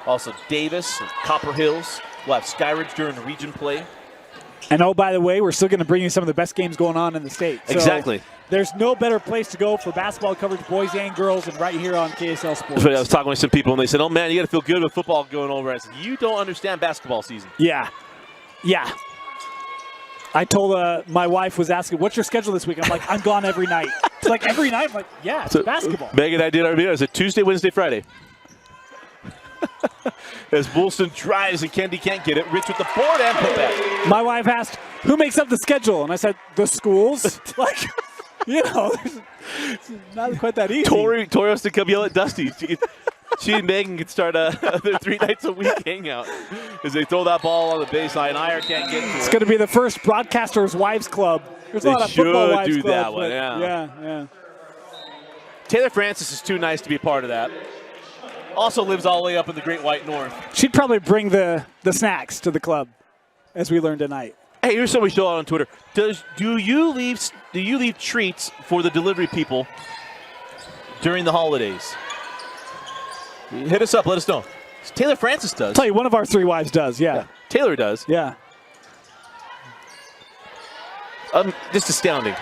Also Davis and Copper Hills. We'll have Skyridge during the region play. And oh, by the way, we're still going to bring you some of the best games going on in the state. So exactly. There's no better place to go for basketball coverage, boys and girls, and right here on KSL Sports. I was talking with some people, and they said, oh, man, you got to feel good with football going over. I said, you don't understand basketball season. Yeah. Yeah. I told my wife was asking, what's your schedule this week? I'm like, I'm gone every night. It's like every night? I'm like, yeah, it's basketball. Megan and I did our video. It's a Tuesday, Wednesday, Friday. As Woolston drives and Kennedy can't get it. Rich with the board and put back. My wife asked, who makes up the schedule? And I said, the schools. Like, you know, it's not quite that easy. Tori has to come yell at Dusty. She and Megan can start their 3 nights a week hangout as they throw that ball on the baseline. Iyer can't get to it. It's going to be the first Broadcasters Wives Club. There's a lot of football wives do clubs, that one, yeah. Taylor Francis is too nice to be a part of that. Also lives all the way up in the Great White North. She'd probably bring the snacks to the club, as we learned tonight. Hey, here's something we show out on Twitter. Do you leave treats for the delivery people during the holidays? Hit us up. Let us know. Taylor Francis does. I'll tell you, one of our 3 wives does, yeah. Taylor does. Yeah. Just astounding.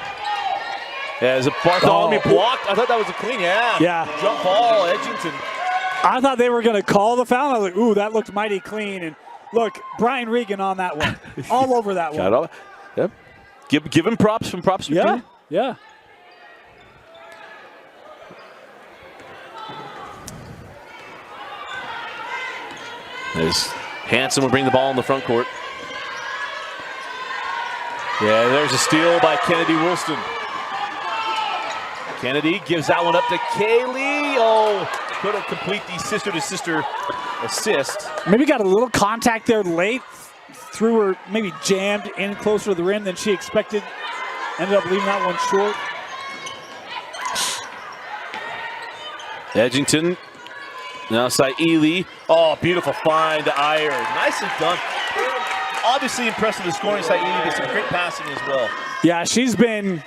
As a Bartholomew blocked. I thought that was a clean. Yeah. Jump ball, Edgington. I thought they were going to call the foul. I was like, ooh, that looked mighty clean. And look, Brian Regan on that one. All over that one. Yep. Give him props from props. Yeah. As Hanson will bring the ball in the front court. Yeah, there's a steal by Kennedy Woolston. Kennedy gives that one up to Kaylee. Oh, couldn't complete the sister-to-sister assist. Maybe got a little contact there late. Threw her, maybe jammed in closer to the rim than she expected. Ended up leaving that one short. Edgington. Now Saili. Oh, beautiful find to Iyer. Nicely done. Obviously impressive the scoring. Saili did some great passing as well. Yeah, she's been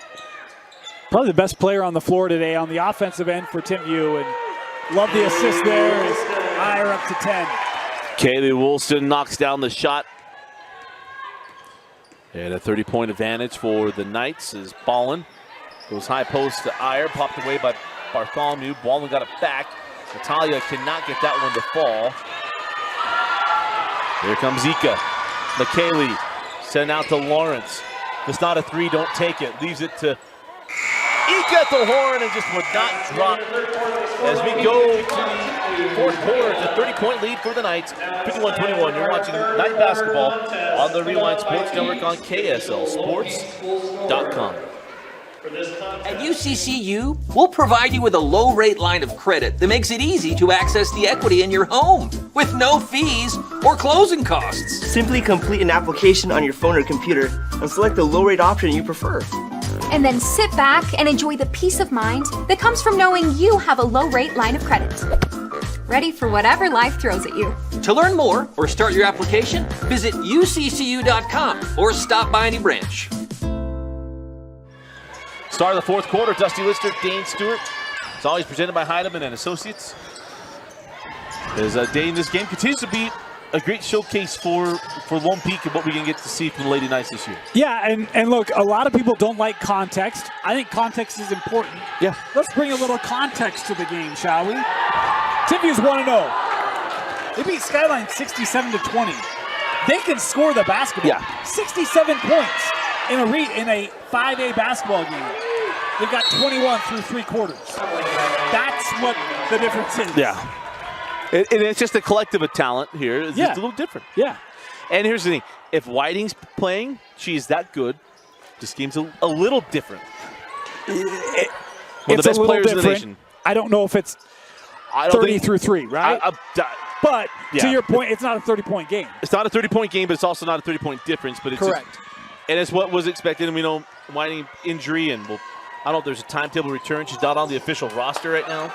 probably the best player on the floor today on the offensive end for Timpview. And love the assist there as Iyer up to 10. Kaylee Woolston knocks down the shot. And a 30-point advantage for the Knights as Ballin goes high post to Iyer. Popped away by Bartholomew. Ballin got it back. Natalia cannot get that one to fall. Here comes Ika. McKaylee sent out to Lawrence. If it's not a 3, don't take it. Leaves it to Ika at the horn and just would not drop. As we go to the fourth quarter, it's a 30-point lead for the Knights. 51-21. You're watching night basketball on the Rewind Sports Network on KSLSports.com. At UCCU, we'll provide you with a low-rate line of credit that makes it easy to access the equity in your home with no fees or closing costs. Simply complete an application on your phone or computer and select the low-rate option you prefer. And then sit back and enjoy the peace of mind that comes from knowing you have a low-rate line of credit. Ready for whatever life throws at you. To learn more or start your application, visit uccu.com or stop by any branch. Start of the fourth quarter, Dusty Lister, Dane Stewart. It's always presented by Heidemann and Associates. As Dane, this game continues to be a great showcase for Lone Peak and what we can get to see from the Lady Knights this year. Yeah, and look, a lot of people don't like context. I think context is important. Yeah. Let's bring a little context to the game, shall we? Timpview's 1-0. They beat Skyline 67-20. They can score the basketball. Yeah. 67 points in a 5A basketball game. They've got 21 through 3 quarters. That's what the difference is. Yeah. And it's just a collective of talent here. It's just a little different. Yeah. And here's the thing. If Whiting's playing, she's that good. This game's a little different. One of the best players in the nation. I don't know if it's 30 through 3, right? But to your point, it's not a 30-point game. It's not a 30-point game, but it's also not a 30-point difference. But it's correct. And it's what was expected. And we know Whiting injury, and I don't know if there's a timetable return. She's not on the official roster right now.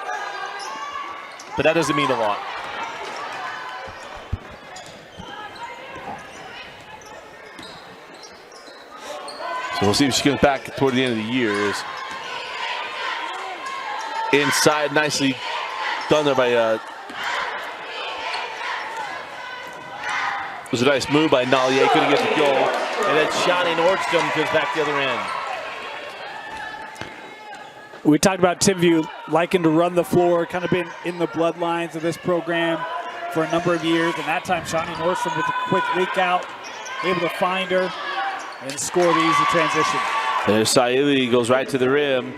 But that doesn't mean a lot. So we'll see if she comes back toward the end of the year. Inside, nicely done there by. It was a nice move by Nallier. Couldn't get the goal. And then Shani Nordstrom goes back the other end. We talked about Timpview liking to run the floor, kind of been in the bloodlines of this program for a number of years. And that time, Shani Nordstrom with a quick leak out, able to find her and score the easy transition. There's Saili, goes right to the rim.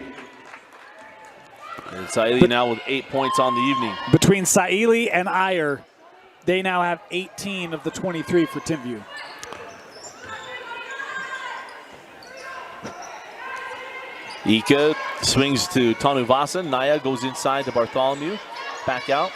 And Saili now with 8 points on the evening. Between Saili and Iyer, they now have 18 of the 23 for Timpview. Ika swings to Tanuvasa. Naya goes inside to Bartholomew. Back out.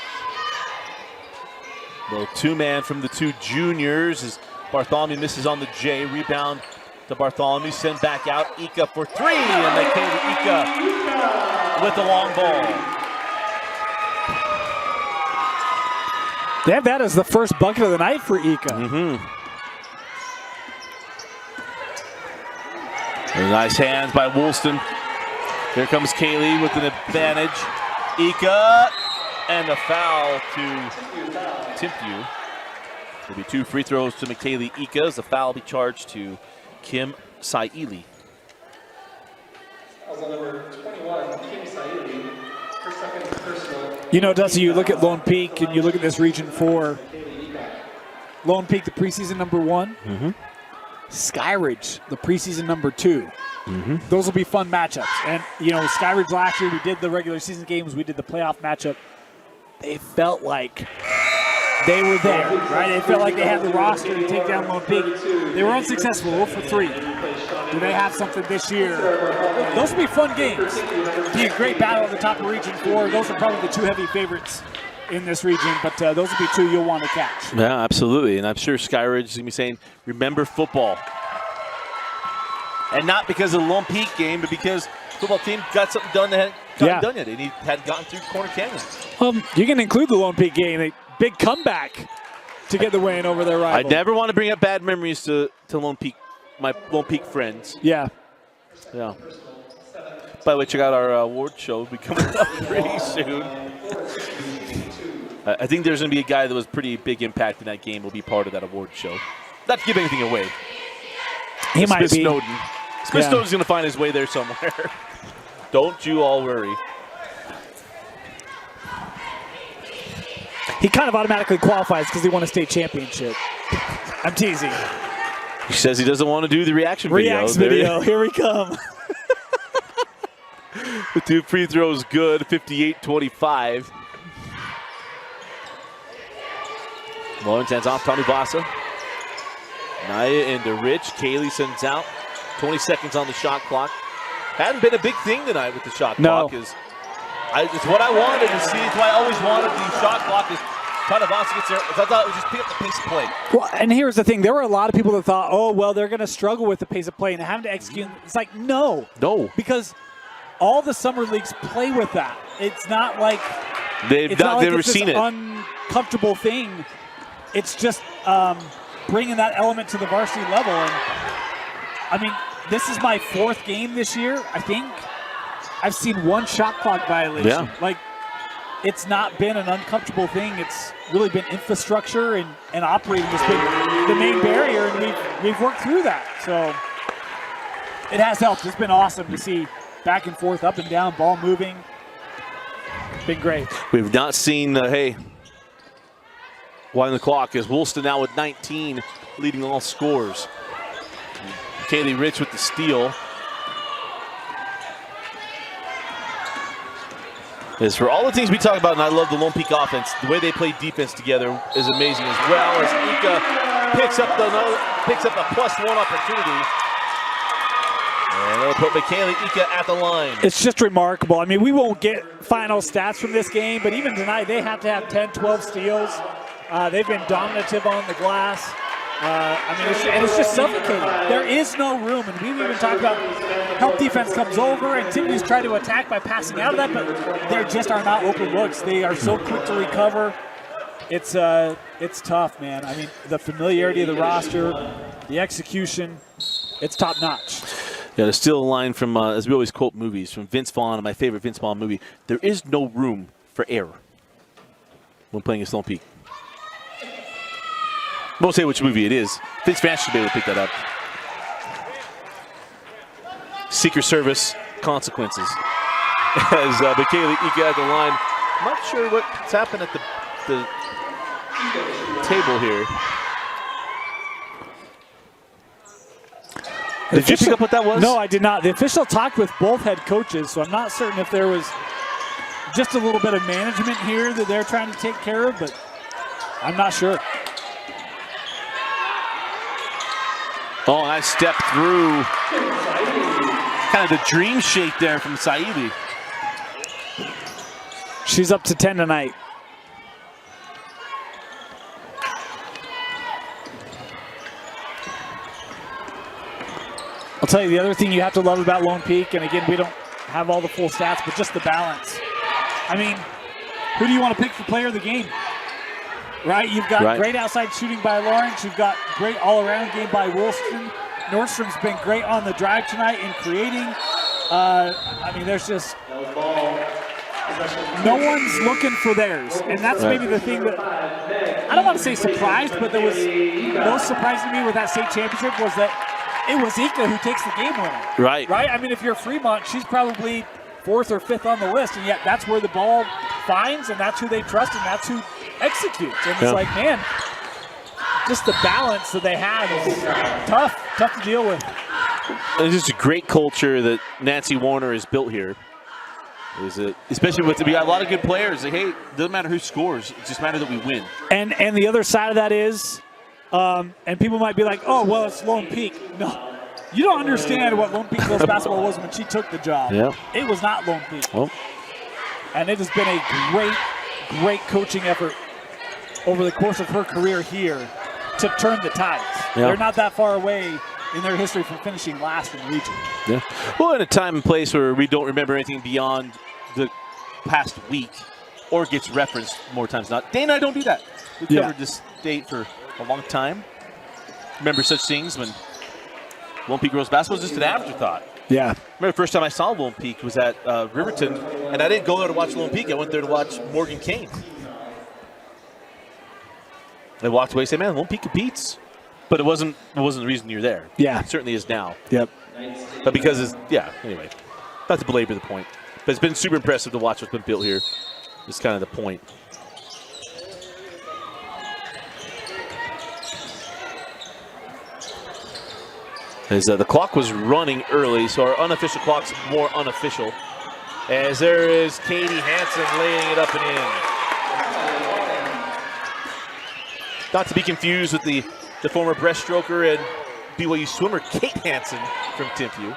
Little two-man from the two juniors as Bartholomew misses on the J. Rebound to Bartholomew. Send back out. Ika for three. And they came to Ika with the long ball. They have that as the first bucket of the night for Ika. Nice hands by Woolston. Here comes Kaylee with an advantage. Ika, and a foul to Timpview. There'll be 2 free throws to McKaylee Ika as the foul will be charged to Kim Saili. That was on number 21, Kim Saili. Her second personal. You know, Dusty, you look at Lone Peak and you look at this Region 4. Lone Peak, the preseason number 1. Skyridge, the preseason number 2. Those will be fun matchups. And, you know, Skyridge last year, we did the regular season games, we did the playoff matchup. They felt like they were there, right? They felt like they had the roster to take down Lone Peak. They were unsuccessful, 0 for 3. Do they have something this year? Those will be fun games. Be a great battle at the top of Region 4. Those are probably the 2 heavy favorites in this region, but those will be 2 you'll want to catch. Yeah, absolutely. And I'm sure Skyridge is going to be saying, remember football. And not because of the Lone Peak game, but because football team got something done that hadn't done yet. They hadn't gotten through Corner Canyon. You can include the Lone Peak game. A big comeback to get the win over their rival. I never want to bring up bad memories to Lone Peak, my Lone Peak friends. Yeah. Yeah. By the way, check out our award show. It'll be coming up pretty soon. I think there's going to be a guy that was pretty big impact in that game will be part of that award show. Not to give anything away. He might be. Snowden. Smith Snowden's going to find his way there somewhere. Don't you all worry. He kind of automatically qualifies because he won a state championship. I'm teasing. He says he doesn't want to do the reaction video. Reacts video. Here we come. The 2 free throws good, 58-25. Lawrence hands off Tanuvasa. Naya into Rich. Kaylee sends out. 20 seconds on the shot clock. Hadn't been a big thing tonight with the shot clock. It's what I wanted to see. It's why I always wanted the shot clock. Is Tanuvasa gets there. I thought it was just pick up the pace of play. Well, and here's the thing. There were a lot of people that thought, oh, well, they're going to struggle with the pace of play and having to execute. It's like, no. No. Because all the summer leagues play with that. It's not like they've never seen it. Uncomfortable thing. It's just bringing that element to the varsity level. And I mean, this is my 4th game this year, I think. I've seen 1 shot clock violation. Yeah. Like, it's not been an uncomfortable thing. It's really been infrastructure and operating has been the main barrier, and we've worked through that. So it has helped. It's been awesome to see back and forth, up and down, ball moving. It's been great. We've not seen, winding the clock is Woolston now with 19, leading all scores. Kaylee Rich with the steal. As for all the things we talk about, and I love the Lone Peak offense, the way they play defense together is amazing, as well as Ika picks up a +1 opportunity. And they'll put Michaela Ika at the line. It's just remarkable. I mean, we won't get final stats from this game, but even tonight they have to have 10, 12 steals. They've been dominative on the glass. It's just suffocating. There is no room, and we've even talked about help defense comes over, and Timpview's try to attack by passing out of that, but there just are not open looks. They are so quick to recover. It's tough, man. I mean, the familiarity of the roster, the execution, it's top notch. Yeah, there's still a line from, as we always quote movies, from Vince Vaughn, my favorite Vince Vaughn movie. There is no room for error when playing against Lone Peak. Won't say which movie it is. Vince Vaughn should be able to pick that up. Secret Service consequences. As Michaela Ika at the line. I'm not sure what's happened at the table here. Did you pick up what that was? No, I did not. The official talked with both head coaches, so I'm not certain if there was just a little bit of management here that they're trying to take care of, but I'm not sure. Oh, nice step through. Kind of the dream shake there from Saidi. She's up to 10 tonight. I'll tell you the other thing you have to love about Lone Peak, and again, we don't have all the full stats, but just the balance. I mean, who do you want to pick for player of the game? Right, you've got great outside shooting by Lawrence. You've got great all-around game by Woolston. Nordstrom's been great on the drive tonight in creating. I mean, there's just no one's looking for theirs, and that's maybe the thing that I don't want to say surprised, but that was most surprising to me with that state championship was that it was Ika who takes the game winner. Right. Right. I mean, if you're Fremont, she's probably 4th or 5th on the list, and yet that's where the ball finds, and that's who they trust, and that's who executes. And it's like, man, just the balance that they have is tough to deal with. It's just a great culture that Nancy Warner has built here. Especially with we got a lot of good players. Like, hey, it doesn't matter who scores; it just matters that we win. And the other side of that is, and people might be like, oh, well, it's Lone Peak. No. You don't understand what Lone Peak girls basketball was when she took the job. Yeah. It was not Lone Peak. Well. And it has been a great coaching effort over the course of her career here to turn the tides. Yeah. They're not that far away in their history from finishing last in the region. Yeah. Well, in a time and place where we don't remember anything beyond the past week or gets referenced more times than not. Dana and I don't do that. We've covered this state for a long time. Remember such things when Lone Peak girls basketball was just an afterthought. Yeah. Remember the first time I saw Lone Peak was at Riverton, and I didn't go there to watch Lone Peak. I went there to watch Morgan Kane. I walked away and said, man, Lone Peak competes. But it wasn't the reason you're there. Yeah. It certainly is now. Yep. But because anyway, not to belabor the point. But it's been super impressive to watch what's been built here. It's kind of the point. As the clock was running early, so our unofficial clock's more unofficial. As there is Katie Hansen laying it up and in. Not to be confused with the former breaststroker and BYU swimmer Kate Hansen from Timpview.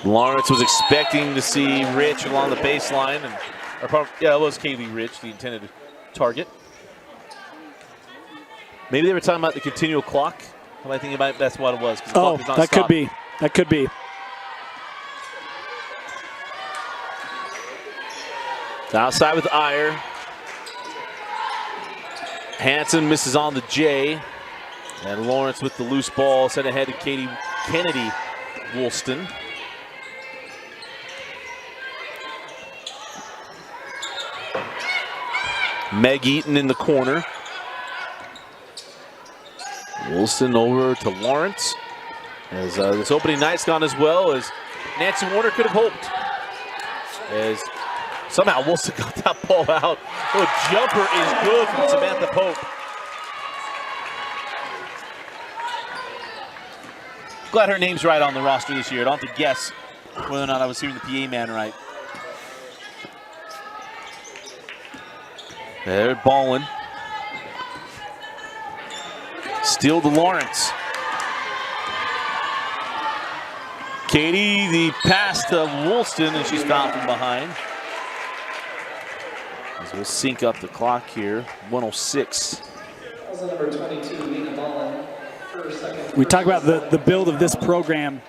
Lawrence was expecting to see Rich along the baseline, and it was Kaylee Rich, the intended target. Maybe they were talking about the continual clock. Am I thinking about that's what it was? Oh, that could be. That could be. Outside with Iyer. Hansen misses on the J. And Lawrence with the loose ball, sent ahead to Kennedy Woolston. Meg Eaton in the corner. Woolston over to Lawrence. As this opening night's gone as well as Nancy Warner could have hoped. As somehow Woolston got that ball out. The jumper is good from Samantha Pope. Glad her name's right on the roster this year. I don't have to guess whether or not I was hearing the PA man right. They're balling. Steal to Lawrence. Katie, the pass to Woolston, and she's fouled from behind. As we'll sync up the clock here, 106. Number 22, Lena Mullen, first, second. We talk about the build of this program.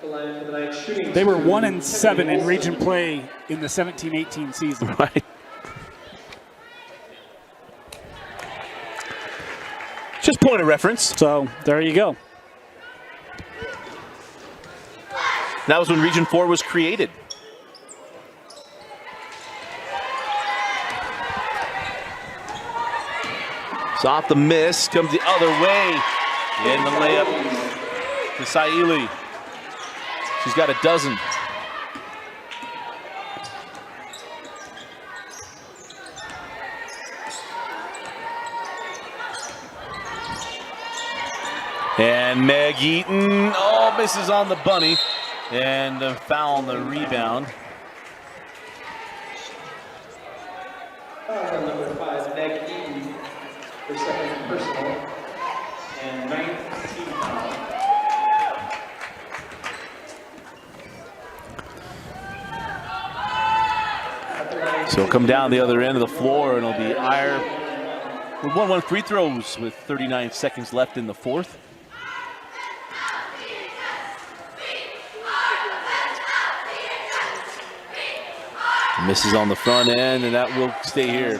They were 1-7 in region play in the 17-18 season. Right. Just point of reference. So there you go. That was when Region 4 was created. It's off the miss, comes the other way. In the layup to Saili. She's got a dozen. And Meg Eaton, misses on the bunny. And a foul on the rebound. Foul on number 5, Meg Eaton, for second personal, and 9th team foul. So it'll come down the other end of the floor, and it'll be Iyer with 1-1 free throws with 39 seconds left in the fourth. Misses on the front end, and that will stay here.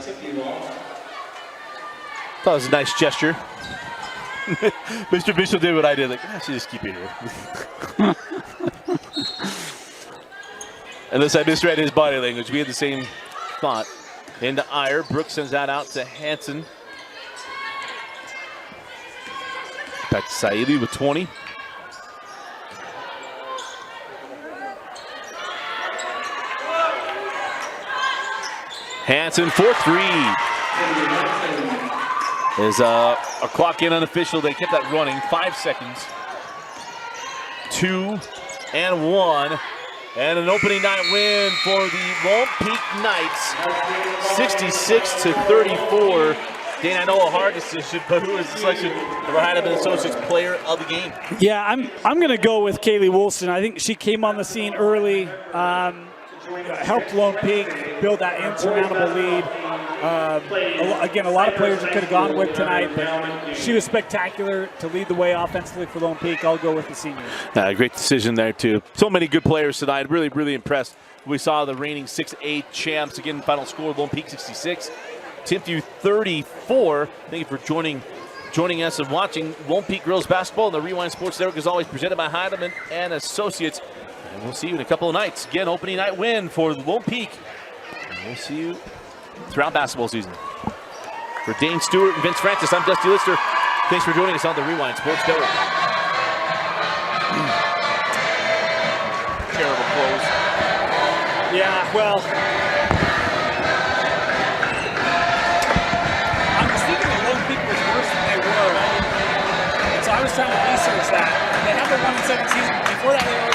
Thought it was a nice gesture. Mr. Bishop did what I did, like, I should just keep it here. Unless I misread his body language. We had the same thought. Into Iyer. Brooks sends that out to Hanson. Back to Saidi with 20. Hanson for 3. Is a clock in unofficial. They kept that running. 5 seconds. 2 and 1. And an opening night win for the Lone Peak Knights. 66-34. Dane, I know a hard decision, but who is the selection of our Heinemann Associates player of the game? Yeah, I'm going to go with Kaylee Woolston. I think she came on the scene early. Helped Lone Peak build that insurmountable lead. Again, a lot of players that could have gone with tonight, but she was spectacular to lead the way offensively for Lone Peak. I'll go with the senior. Great decision there, too. So many good players tonight. Really, really impressed. We saw the reigning 6A champs. Again, final score, Lone Peak 66, Timpview 34. Thank you for joining us and watching Lone Peak Girls Basketball. And the Rewind Sports Network is always presented by Heinemann and Associates. And we'll see you in a couple of nights. Again, opening night win for Lone Peak. And we'll see you throughout basketball season. For Dane Stewart and Vince Francis, I'm Dusty Lister. Thanks for joining us on the Rewind Sports Network. Terrible close. Yeah, well, I was thinking that Lone Peak was worse than they were. And so I was trying to research that. They have the 1-7 season. Before that, they were